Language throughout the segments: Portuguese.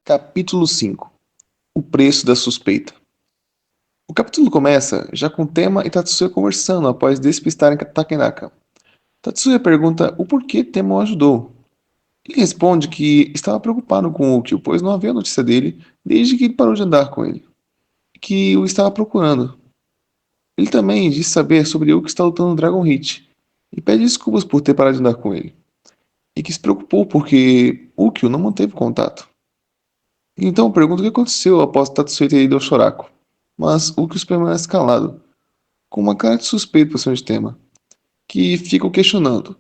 Capítulo 5. O preço da suspeita. O capítulo começa já com Tema e Tatsuya conversando após despistarem Takenaka. Tatsuya pergunta o porquê Tema o ajudou. Ele responde que estava preocupado com Ukyo, pois não havia notícia dele desde que ele parou de andar com ele, e que o estava procurando. Ele também diz saber sobre Ukyo estar lutando no Dragon Hit, e pede desculpas por ter parado de andar com ele, e que se preocupou porque Ukyo não manteve contato. Então pergunta o que aconteceu após Tatsuya ter ido ao Shoraku. Mas Ukius permanece calado, com uma cara de suspeito por cima de Tema, que fica o questionando.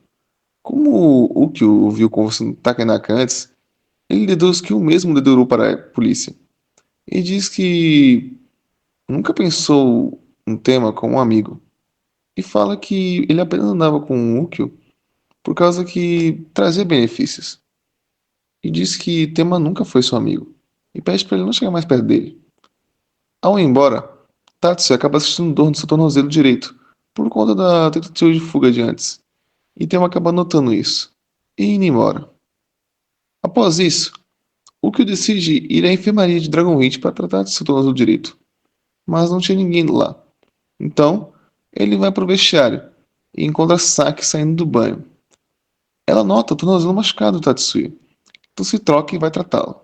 Como Ukio viu conversando com Takenaka antes, ele deduz que o mesmo dedurou para a polícia. E diz que nunca pensou um Tema como um amigo. E fala que ele apenas andava com Ukio por causa que trazia benefícios. E diz que Tema nunca foi seu amigo. E pede para ele não chegar mais perto dele. Ao ir embora, Tatsuya acaba sentindo dor no seu tornozelo direito, por conta da tentativa de fuga de antes, e Tema acaba notando isso, e indo embora. Após isso, Ukyo decide ir à enfermaria de Dragon Heat para tratar de seu tornozelo direito, mas não tinha ninguém lá. Então, ele vai para o vestiário e encontra Saki saindo do banho. Ela nota o tornozelo machucado do Tatsuya, então se troca e vai tratá-lo.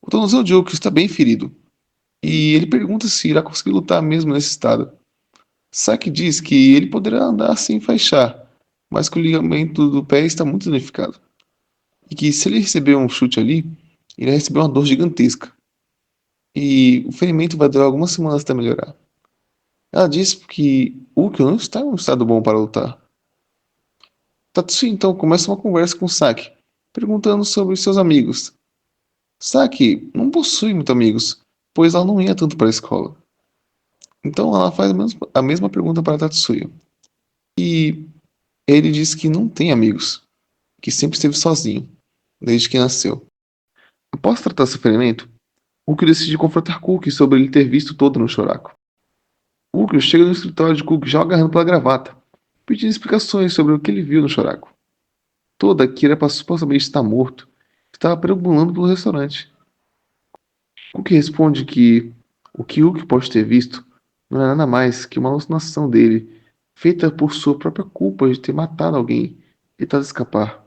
O tornozelo de Ukyo está bem ferido, e ele pergunta se irá conseguir lutar mesmo nesse estado. Saki diz que ele poderá andar sem enfaixar, mas que o ligamento do pé está muito danificado. E que se ele receber um chute ali, irá receber uma dor gigantesca. E o ferimento vai durar algumas semanas até melhorar. Ela diz que Ukyo não está em um estado bom para lutar. Tatsuya então começa uma conversa com Saki, perguntando sobre seus amigos. Saki não possui muitos amigos, pois ela não ia tanto para a escola. Então ela faz a mesma pergunta para Tatsuya. E ele diz que não tem amigos, que sempre esteve sozinho, desde que nasceu. Após tratar seu ferimento, Ukyo decide confrontar Cookie sobre ele ter visto todo no Choraco. Ukyo chega no escritório de Cookie já agarrando pela gravata, pedindo explicações sobre o que ele viu no Choraco. Toda Akira para supostamente estar morto, estava perambulando pelo restaurante. Cookie responde que o que Ukyo pode ter visto não é nada mais que uma alucinação dele, feita por sua própria culpa de ter matado alguém e tentado escapar.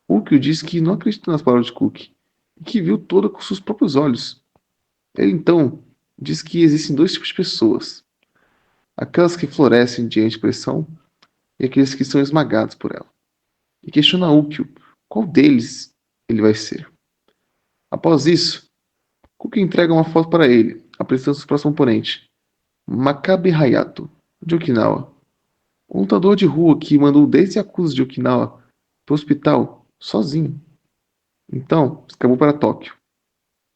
Ukyo diz que não acredita nas palavras de Cookie e que viu toda com seus próprios olhos. Ele então diz que existem dois tipos de pessoas: aquelas que florescem diante de pressão e aqueles que são esmagados por ela. E questiona Ukyo qual deles ele vai ser. Após isso, Cookie entrega uma foto para ele, apresentando seu próximo oponente, Makabe Hayato, de Okinawa, um lutador de rua que mandou 10 Yakuza de Okinawa para o hospital sozinho. Então, escapou para Tóquio.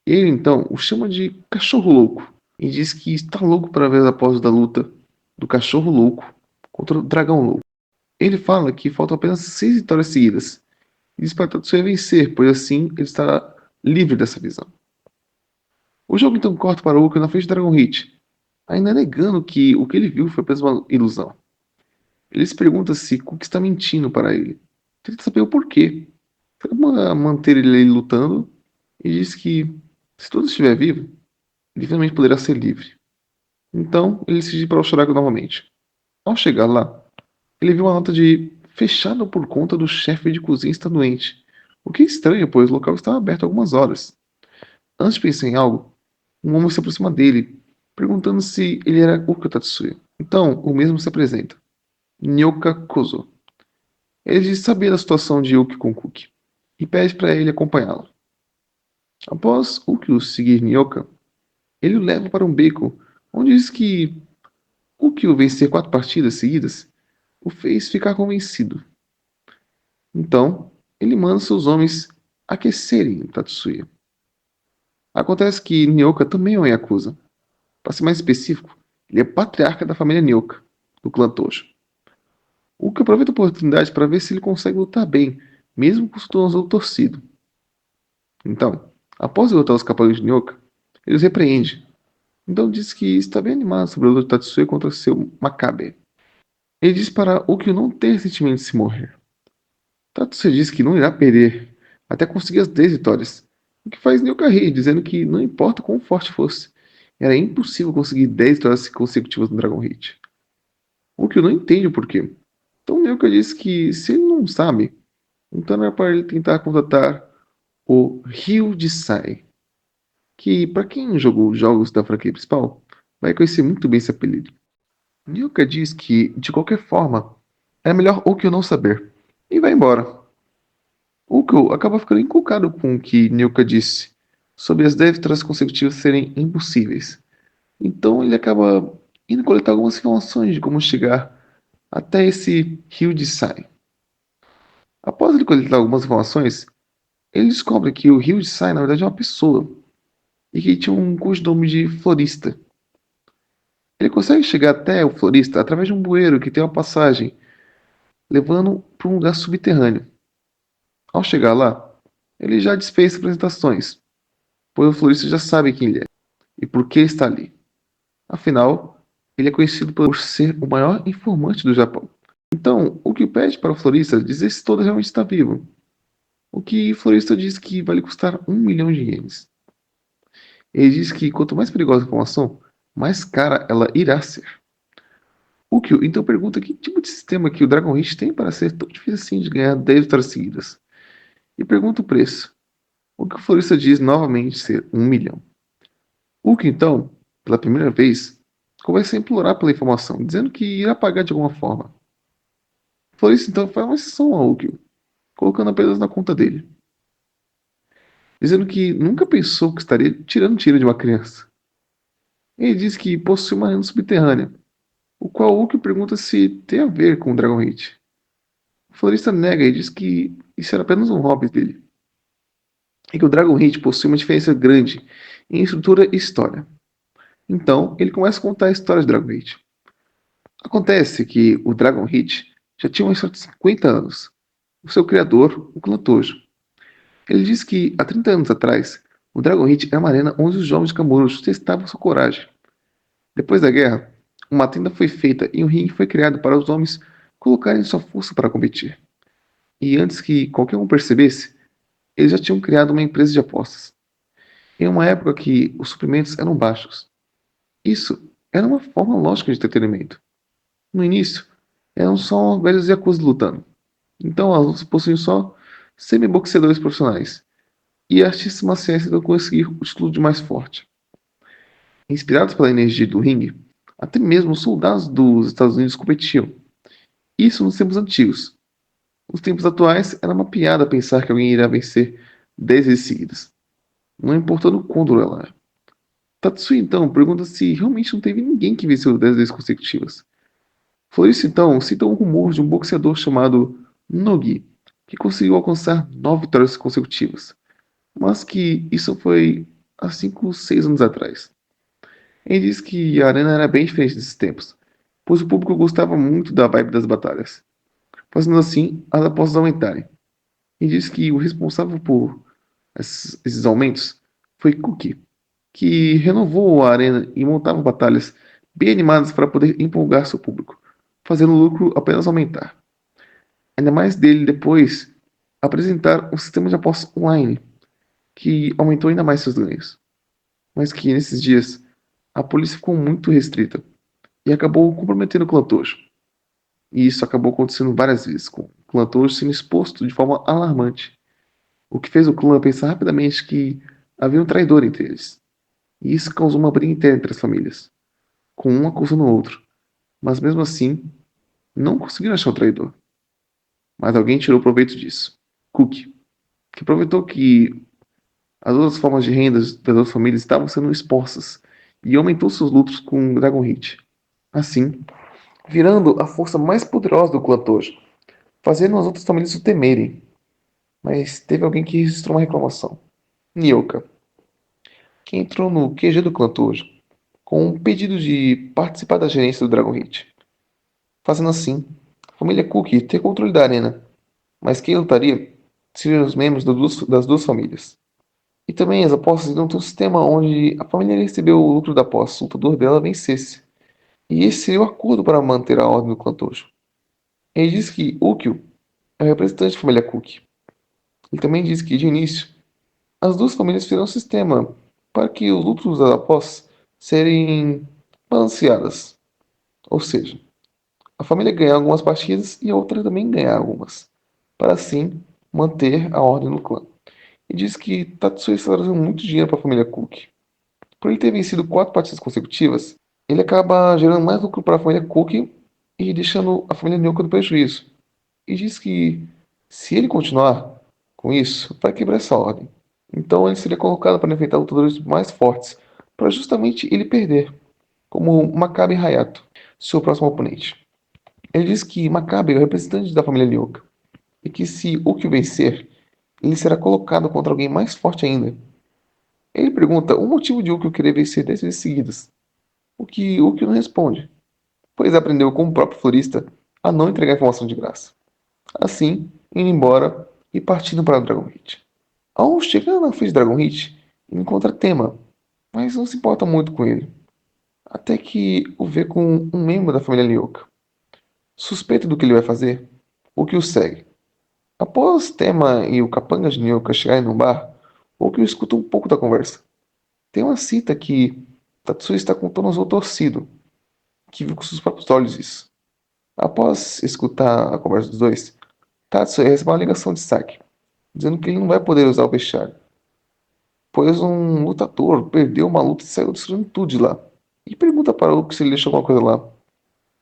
Ele então o chama de cachorro louco e diz que está louco para ver as após da luta do cachorro louco contra o dragão louco. Ele fala que faltam apenas 6 vitórias seguidas e diz para Tatsuya vencer, pois assim ele estará livre dessa visão. O jogo então corta para Ukyo na frente do Dragon Hit, ainda negando que o que ele viu foi apenas uma ilusão. Ele se pergunta se Cook está mentindo para ele. Tenta saber o porquê. Para manter ele lutando e diz que se tudo estiver vivo, ele finalmente poderá ser livre. Então, ele decide ir para o Shoraku novamente. Ao chegar lá, ele viu uma nota de fechado por conta do chefe de cozinha está doente. O que é estranho, pois o local estava aberto há algumas horas. Antes de pensar em algo, um homem se aproxima dele, perguntando se ele era Uka Tatsuya. Então, o mesmo se apresenta. Nyoka Kozo. Ele diz saber da situação de Yuki com Kuki e pede para ele acompanhá-lo. Após Ukyo seguir Nyoka, ele o leva para um beco, onde diz que Ukyo vencer 4 partidas seguidas o fez ficar convencido. Então, ele manda seus homens aquecerem Tatsuya. Acontece que Nyoka também é um Yakuza. Para ser mais específico, ele é patriarca da família Nyoka, do clã Tojo. Ukyo aproveita a oportunidade para ver se ele consegue lutar bem, mesmo com o seu tornozelo torcido. Então, após derrotar os Capanga de Nyoka, ele os repreende. Então diz que está bem animado sobre a luta de Tatsuya contra seu Makabe. Ele diz para Ukyo não ter sentimento de se morrer. Tatsuya diz que não irá perder até conseguir as 10 vitórias, O que faz Nyoka rir, dizendo que não importa quão forte fosse, era impossível conseguir 10 vitórias consecutivas no Dragon Hit. O que eu não entende o porquê. Então Nyoka diz que se ele não sabe, então era para ele tentar contratar o Ryu de Sai, que para quem jogou jogos da franquia principal, vai conhecer muito bem esse apelido. Nyoka diz que, de qualquer forma, é melhor Ukyo não saber, e vai embora. Ukyo acaba ficando encucado com o que Nyoka disse, sobre as 10 vitórias consecutivas serem impossíveis. Então ele acaba indo coletar algumas informações de como chegar até esse Rio de Sai. Após ele coletar algumas informações, ele descobre que o Rio de Sai na verdade é uma pessoa e que tinha um codinome de Florista. Ele consegue chegar até o Florista através de um bueiro que tem uma passagem, levando para um lugar subterrâneo. Ao chegar lá, ele já desfez apresentações, pois o Florista já sabe quem ele é e por que está ali. Afinal, ele é conhecido por ser o maior informante do Japão. Então, o que pede para o Florista dizer se todo realmente está vivo. O que o Florista diz que vai lhe custar 1 milhão de ienes. Ele diz que quanto mais perigosa a informação, mais cara ela irá ser. O Kyo então pergunta que tipo de sistema que o Dragon Age tem para ser tão difícil assim de ganhar 10 vitórias seguidas. E pergunta o preço. O que o florista diz novamente ser 1 milhão. O Kyo então, pela primeira vez, começa a implorar pela informação, dizendo que irá pagar de alguma forma. O florista então faz uma exceção ao Kyo, colocando apenas na conta dele. Dizendo que nunca pensou que estaria tirando tiro de uma criança. Ele diz que possui uma renda subterrânea, o qual Hulk pergunta se tem a ver com o Dragon Hit. O florista nega e diz que isso era apenas um hobby dele, e que o Dragon Hit possui uma diferença grande em estrutura e história. Então, ele começa a contar a história de Dragon Hit. Acontece que o Dragon Hit já tinha uma história de 50 anos. O seu criador, o Clã Tojo. Ele diz que, há 30 anos atrás, o Dragon Hit era uma arena onde os jovens Kamurocho testavam sua coragem. Depois da guerra, uma tenda foi feita e um ringue foi criado para os homens colocarem sua força para competir. E antes que qualquer um percebesse, eles já tinham criado uma empresa de apostas. Em uma época que os suprimentos eram baixos. Isso era uma forma lógica de entretenimento. No início, eram só velhos yakuza lutando. Então as lutas possuíam só semi-boxeadores profissionais. E artistas marciais tentam conseguir o título de mais forte. Inspirados pela energia do ringue, até mesmo os soldados dos Estados Unidos competiam. Isso nos tempos antigos. Nos tempos atuais, era uma piada pensar que alguém irá vencer 10 vezes seguidas, não importando o quão duro ela é. Tatsui então pergunta se realmente não teve ninguém que venceu 10 vezes consecutivas. Florista então cita um rumor de um boxeador chamado Nogi, que conseguiu alcançar 9 vitórias consecutivas, mas que isso foi há 5 ou 6 anos atrás. Ele diz que a arena era bem diferente desses tempos, pois o público gostava muito da vibe das batalhas, fazendo assim as apostas aumentarem. E diz que o responsável por esses aumentos foi Cookie, que renovou a arena e montava batalhas bem animadas para poder empolgar seu público, fazendo o lucro apenas aumentar. Ainda mais dele depois apresentar um sistema de apostas online, que aumentou ainda mais seus ganhos. Mas que nesses dias a polícia ficou muito restrita e acabou comprometendo o clã Tojo. E isso acabou acontecendo várias vezes, com o clã Tojo sendo exposto de forma alarmante, o que fez o clã pensar rapidamente que havia um traidor entre eles. E isso causou uma briga interna entre as famílias, com um acusando o outro. Mas mesmo assim, não conseguiram achar o traidor. Mas alguém tirou proveito disso. Cook, que aproveitou que as outras formas de renda das outras famílias estavam sendo expostas e aumentou seus lucros com Dragon Hit. Assim, virando a força mais poderosa do clã Tojo, fazendo as outras famílias o temerem. Mas teve alguém que registrou uma reclamação. Nyoka, que entrou no QG do clã Tojo com um pedido de participar da gerência do Dragon Hit. Fazendo assim, a família Cook ter controle da arena, mas quem lutaria seriam os membros das duas famílias. E também as apostas iriam ter um sistema onde a família iria receber o lucro da aposta se o lutador dela vencesse. E esse seria o acordo para manter a ordem do clã Tojo. Ele diz que Ukyo é o representante da família Cook. Ele também diz que, de início, As duas famílias fizeram um sistema para que os lucros após serem balanceadas. Ou seja, a família ganha algumas partidas e a outra também ganha algumas, para assim manter a ordem no clã. E diz que Tatsuya está trazendo muito dinheiro para a família Cook. Por ele ter vencido 4 partidas consecutivas, ele acaba gerando mais lucro para a família Cook e deixando a família Nyoka no prejuízo. E diz que se ele continuar com isso, vai quebrar essa ordem. Então ele seria colocado para enfrentar lutadores mais fortes, para justamente ele perder, como Makabe Hayato, seu próximo oponente. Ele diz que Makabe é o representante da família Nyoka, e que se Ukyo vencer, ele será colocado contra alguém mais forte ainda. Ele pergunta o motivo de Ukyo querer vencer 10 vezes seguidas, o que Ukyo não responde, pois aprendeu com o próprio florista a não entregar informação de graça. Assim, indo embora e partindo para Dragon Heat. Ao chegar na frente de Dragon Heat, ele encontra Tema, mas não se importa muito com ele, até que o vê com um membro da família Nyoka. Suspeito do que ele vai fazer, o que o segue. Após Tema e o capanga de Nyoka chegarem num bar, o que escuta um pouco da conversa. Tem uma cita que Tatsuya está com o tornozelo torcido, que viu com seus próprios olhos isso. Após escutar a conversa dos dois, Tatsuya recebe uma ligação de Saki, dizendo que ele não vai poder usar o vestiário, pois um lutador perdeu uma luta e saiu destruindo tudo de lá. E pergunta para o Luke se ele deixou alguma coisa lá.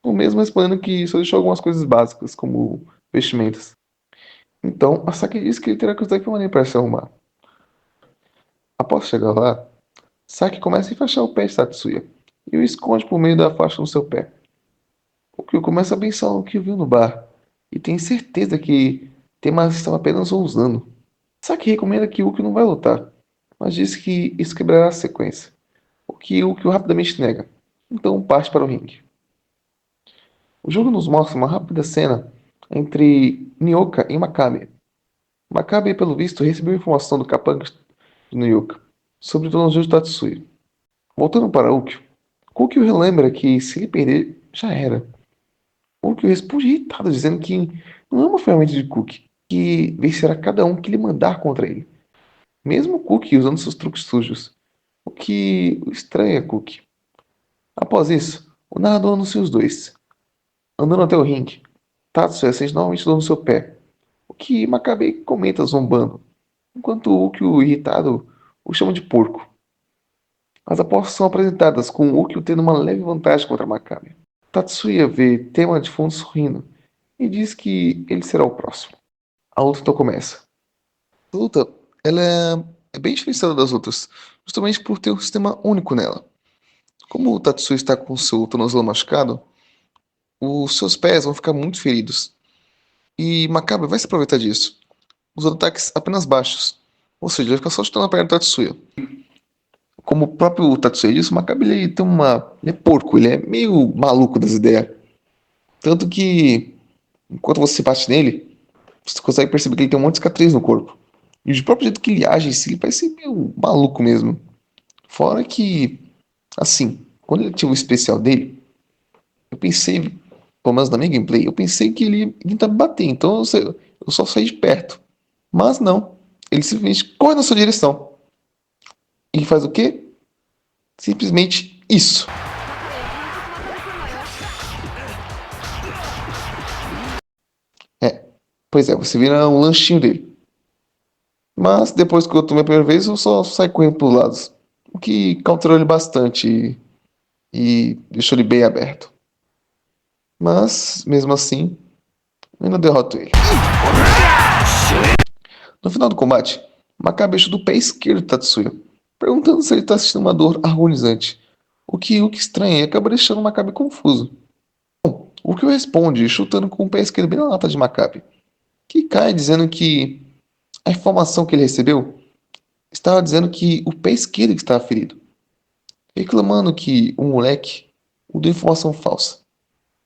O mesmo respondendo que só deixou algumas coisas básicas, como vestimentas. Então, a Saki diz que ele terá que usar equipamento para se arrumar. Após chegar lá, Saki começa a enfaixar o pé de Tatsuya e o esconde por meio da faixa no seu pé. O Kyo começa a pensar no que viu no bar e tem certeza que Temari estava apenas ousando. Saki recomenda que Ukyo não vai lutar, mas diz que isso quebrará a sequência, o que Ukyo rapidamente nega. Então parte para o ringue. O jogo nos mostra uma rápida cena entre Nyoka e Makabe. Makabe, pelo visto, recebeu informação do capanga de Nyoka sobre o torneio de Tatsuya. Voltando para Ukyo, Ukyo relembra que se ele perder, já era. Ukyo responde irritado, dizendo que não é uma ferramenta de Cookie, que vencerá cada um que lhe mandar contra ele. Mesmo Cookie usando seus truques sujos. O que o estranha Cookie. Após isso, o narrador anuncia os dois. Andando até o ringue, Tatsuya sente novamente dor no seu pé, o que Makabe comenta zombando, enquanto Ukyo, irritado, o chama de porco. As apostas são apresentadas com Ukyo tendo uma leve vantagem contra Makabe. Tatsuya vê Tema de fundo sorrindo e diz que ele será o próximo. A luta então começa. A luta ela é bem diferenciada das outras, justamente por ter um sistema único nela. Como o Tatsuya está com seu tornozelo machucado, os seus pés vão ficar muito feridos. E Makabe vai se aproveitar disso, usando ataques apenas baixos. Ou seja, ele vai ficar só chutando a perna do Tatsuya. Como o próprio Tatsuya disse, o Makabe ele tem uma. Ele é porco, ele é meio maluco das ideias. Tanto que, enquanto você bate nele, você consegue perceber que ele tem um monte de cicatriz no corpo. E do próprio jeito que ele age em si, ele parece meio maluco mesmo. Fora que, assim, quando ele tinha o especial dele, eu pensei, pelo menos na minha gameplay, eu pensei que ele ia tentar me bater. Então eu só saí de perto. Mas não. Ele simplesmente corre na sua direção. E faz o quê? Simplesmente isso. É. Pois é, você vira um lanchinho dele. Mas depois que eu tomei a primeira vez, eu só saí correndo pros lados. O que cauterou ele bastante e deixou ele bem aberto. Mas, mesmo assim, eu ainda derroto ele. No final do combate, Makabe chuta do pé esquerdo de Tatsuya, perguntando se ele está sentindo uma dor agonizante. O que estranha e acaba deixando Makabe confuso. O que responde, chutando com o pé esquerdo bem na lata de Makabe, que cai dizendo que a informação que ele recebeu estava dizendo que o pé esquerdo que estava ferido, reclamando que o moleque o deu informação falsa.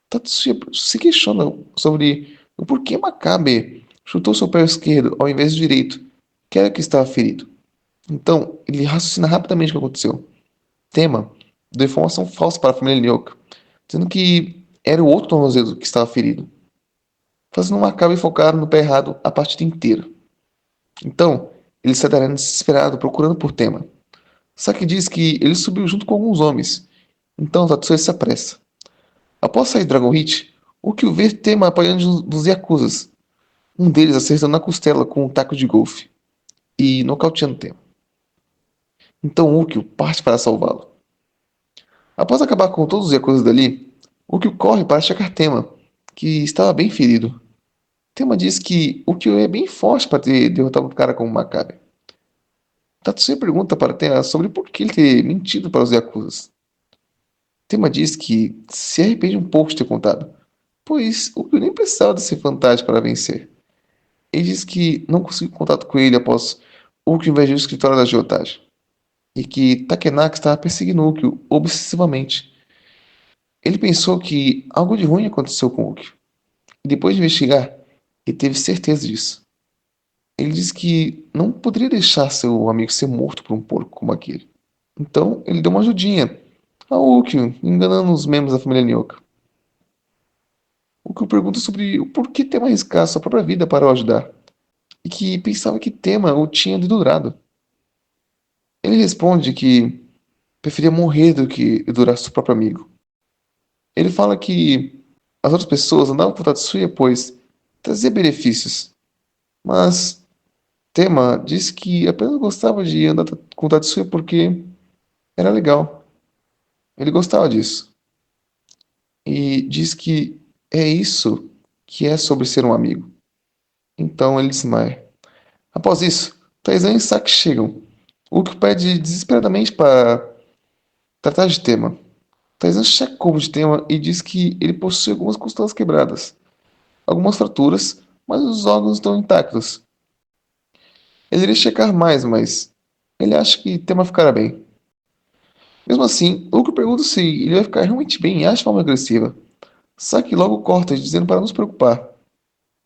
Tatsuya se questiona sobre o porquê Makabe chutou seu pé esquerdo ao invés do direito, que era o que estava ferido. Então, ele raciocina rapidamente o que aconteceu. Tema deu informação falsa para a família Nyoka, dizendo que era o outro tornozelo que estava ferido, fazendo Makabe focar no pé errado a partida inteira. Então, Ele sai da arena desesperado, procurando por Tema. Saki diz que ele subiu junto com alguns homens, então Tatsuya se apressa. Após sair de Dragon Hit, Ukyo vê Tema apanhando dos Yakuzas, um deles acertando na costela com um taco de golfe e nocauteando Tema. Então Ukyo parte para salvá-lo. Após acabar com todos os Yakuzas dali, Ukyo corre para checar Tema, que estava bem ferido. Tema diz que Ukyo é bem forte para ter derrotado um cara como Makabe. Tatsuya pergunta para Tema sobre por que ele ter mentido para os Yakuzas. Tema diz que se arrepende um pouco de ter contado, pois Ukyo nem precisava desse fantasma para vencer. Ele diz que não conseguiu contato com ele após Ukyo invadir o escritório da agiotagem, e que Takenaka estava perseguindo Ukyo obsessivamente. Ele pensou que algo de ruim aconteceu com Ukyo, e depois de investigar, ele teve certeza disso. Ele disse que não poderia deixar seu amigo ser morto por um porco como aquele. Então, ele deu uma ajudinha a Ukyo, enganando os membros da família Nyoka. Ukyo pergunta sobre o porquê Tema arriscar sua própria vida para o ajudar, e que pensava que Tema o tinha dedurado. Ele responde que preferia morrer do que dedurar seu próprio amigo. Ele fala que as outras pessoas andavam com Tatsuya pois trazia benefícios, mas Tema disse que apenas gostava de andar com Tatsuya porque era legal. Ele gostava disso. E diz que é isso que é sobre ser um amigo. Então ele desmaia. Após isso, Taizan e Saki chegam. Ukyo pede desesperadamente para tratar de Tema. Taizan checou de Tema e diz que ele possui algumas costelas quebradas, algumas fraturas, mas os órgãos estão intactos. Ele iria checar mais, mas ele acha que Tema ficará bem. Mesmo assim, Ukyo pergunta se ele vai ficar realmente bem e age de forma agressiva. Saki logo corta, dizendo para não se preocupar.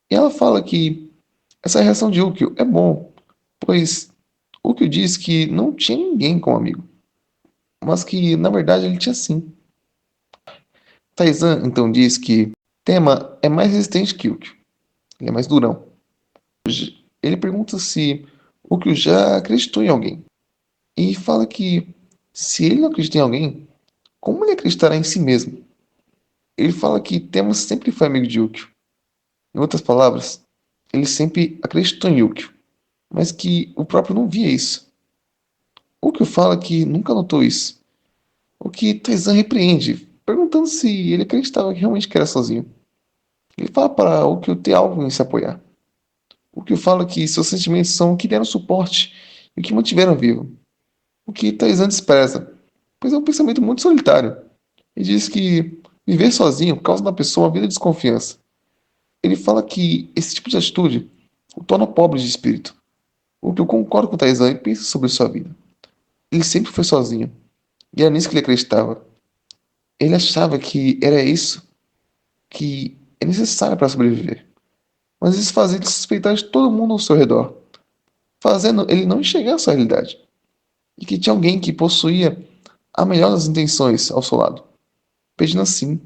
E ela fala que essa reação de Ukyo é bom, pois Ukyo diz que não tinha ninguém como amigo, mas que na verdade ele tinha sim. Taizan então diz que Tema é mais resistente que Ukyo, ele é mais durão. Ele pergunta se Ukyo já acreditou em alguém, e fala que se ele não acredita em alguém, como ele acreditará em si mesmo? Ele fala que Tema sempre foi amigo de Ukyo. Em outras palavras, ele sempre acreditou em Ukyo, mas que o próprio não via isso. Ukyo fala que nunca notou isso, o que Taizan repreende, perguntando se ele acreditava que realmente que era sozinho. Ele fala para Ukyo ter algo em se apoiar. Ukyo fala que seus sentimentos são o que deram suporte e o que mantiveram vivo, o que Taizan despreza, pois é um pensamento muito solitário, e diz que viver sozinho causa na pessoa uma vida de desconfiança. Ele fala que esse tipo de atitude o torna pobre de espírito, o que eu concordo com Taizan e penso sobre sua vida. Ele sempre foi sozinho, e era nisso que ele acreditava. Ele achava que era isso que é necessário para sobreviver. Mas isso fazia ele suspeitar de todo mundo ao seu redor, fazendo ele não enxergar a sua realidade. E que tinha alguém que possuía a melhor das intenções ao seu lado, pedindo assim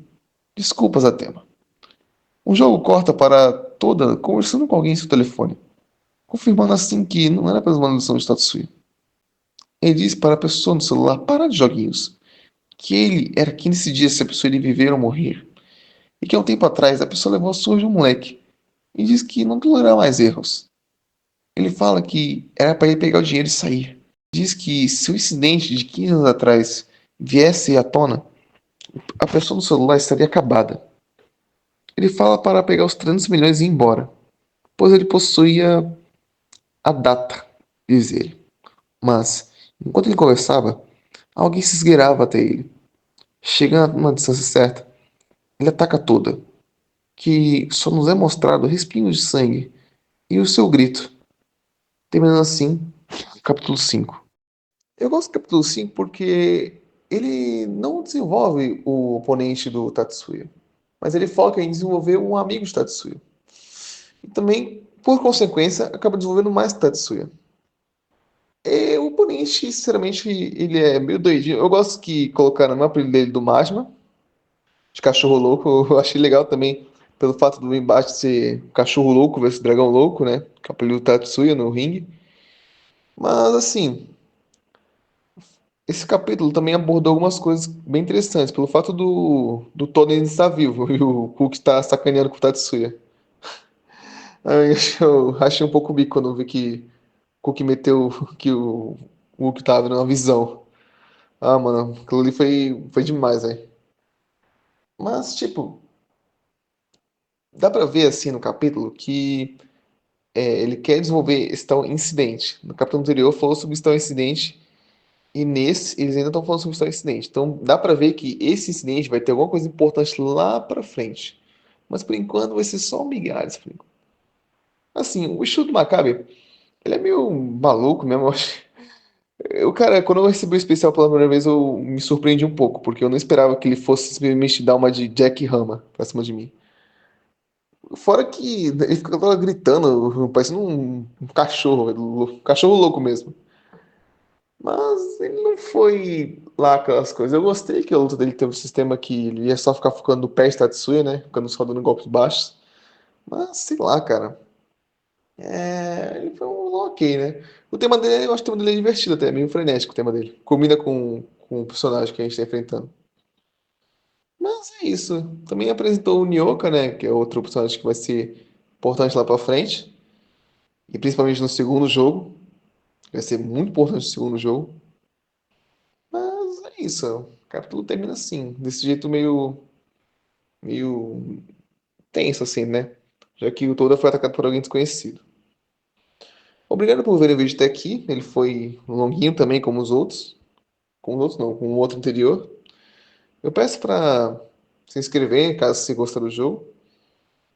desculpas a Tema. O jogo corta para toda conversando com alguém em seu telefone, confirmando assim que não era apenas uma lição de Tatsuya. Ele diz para a pessoa no celular parar de joguinhos, que ele era quem decidia se a pessoa iria viver ou morrer, e que há um tempo atrás a pessoa levou a surra de um moleque, e diz que não tolerará mais erros. Ele fala que era para ele pegar o dinheiro e sair. Diz que se o incidente de 15 anos atrás viesse à tona, a pessoa no celular estaria acabada. Ele fala para pegar os 300 milhões e ir embora, pois ele possuía a data, diz ele. Mas, enquanto ele conversava, alguém se esgueirava até ele. Chegando numa distância certa, ele ataca toda, que só nos é mostrado respingo de sangue e o seu grito, terminando assim o capítulo 5. Eu gosto do capítulo 5 porque ele não desenvolve o oponente do Tatsuya, mas ele foca em desenvolver um amigo de Tatsuya. E também, por consequência, acaba desenvolvendo mais Tatsuya. O oponente, sinceramente, ele é meio doidinho. Eu gosto que colocaram no apelido dele do Majima, de cachorro louco. Eu achei legal também pelo fato do embate ser cachorro louco versus dragão louco, né? Que é o apelido do Tatsuya no ringue. Mas assim, esse capítulo também abordou algumas coisas bem interessantes, pelo fato do Tony ainda estar vivo e o Hulk está sacaneando com o Tatsuya. Aí eu achei um pouco o bico quando eu vi que o Hulk meteu que o Hulk tava numa visão. Ah, mano, aquilo ali foi demais, velho. Mas, tipo, dá pra ver assim no capítulo que ele quer desenvolver esse tal incidente. No capítulo anterior falou sobre esse tal incidente. E nesse, eles ainda estão falando sobre esse tal incidente. Então dá pra ver que esse incidente vai ter alguma coisa importante lá pra frente. Mas por enquanto vai ser só migalhas. Assim, o estilo do Maccabi, ele é meio maluco mesmo, eu acho. Eu, cara, quando eu recebi o especial pela primeira vez, eu me surpreendi um pouco, porque eu não esperava que ele fosse simplesmente dar uma de Jack Rama pra cima de mim. Fora que ele ficava gritando, parecendo um cachorro, um cachorro louco mesmo. Mas ele não foi lá aquelas coisas. Eu gostei que a luta dele teve um sistema que ele ia só ficar focando no pé de Tatsuya, né? Ficando só dando golpes baixos. Mas sei lá, cara. Ele foi um ok, né? O tema dele, eu acho que o tema dele é divertido até, é meio frenético o tema dele. Combina com o personagem que a gente tá enfrentando. Mas é isso. Também apresentou o Nyoka, né? Que é outro personagem que vai ser importante lá pra frente. E principalmente no segundo jogo. Vai ser muito importante no segundo jogo. Mas é isso. O capítulo termina assim, desse jeito meio tenso, assim, né? Já que o Toda foi atacado por alguém desconhecido. Obrigado por ver o vídeo até aqui. Ele foi longuinho também, como os outros. Com os outros não, com o outro anterior. Eu peço pra se inscrever, caso você gostar do jogo.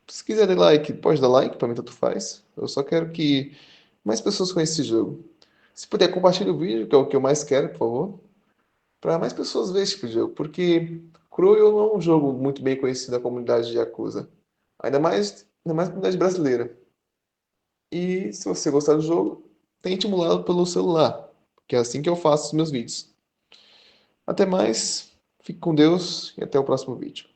Se quiser dar like, pode dar like, pra mim tanto faz. Eu só quero que mais pessoas conheçam esse jogo. Se puder, compartilhe o vídeo, que é o que eu mais quero, por favor. Para mais pessoas verem esse tipo de jogo, porque Cruel não é um jogo muito bem conhecido na comunidade de Yakuza, ainda mais na comunidade brasileira. E se você gostar do jogo, tente emulá-lo pelo celular, que é assim que eu faço os meus vídeos. Até mais, fique com Deus e até o próximo vídeo.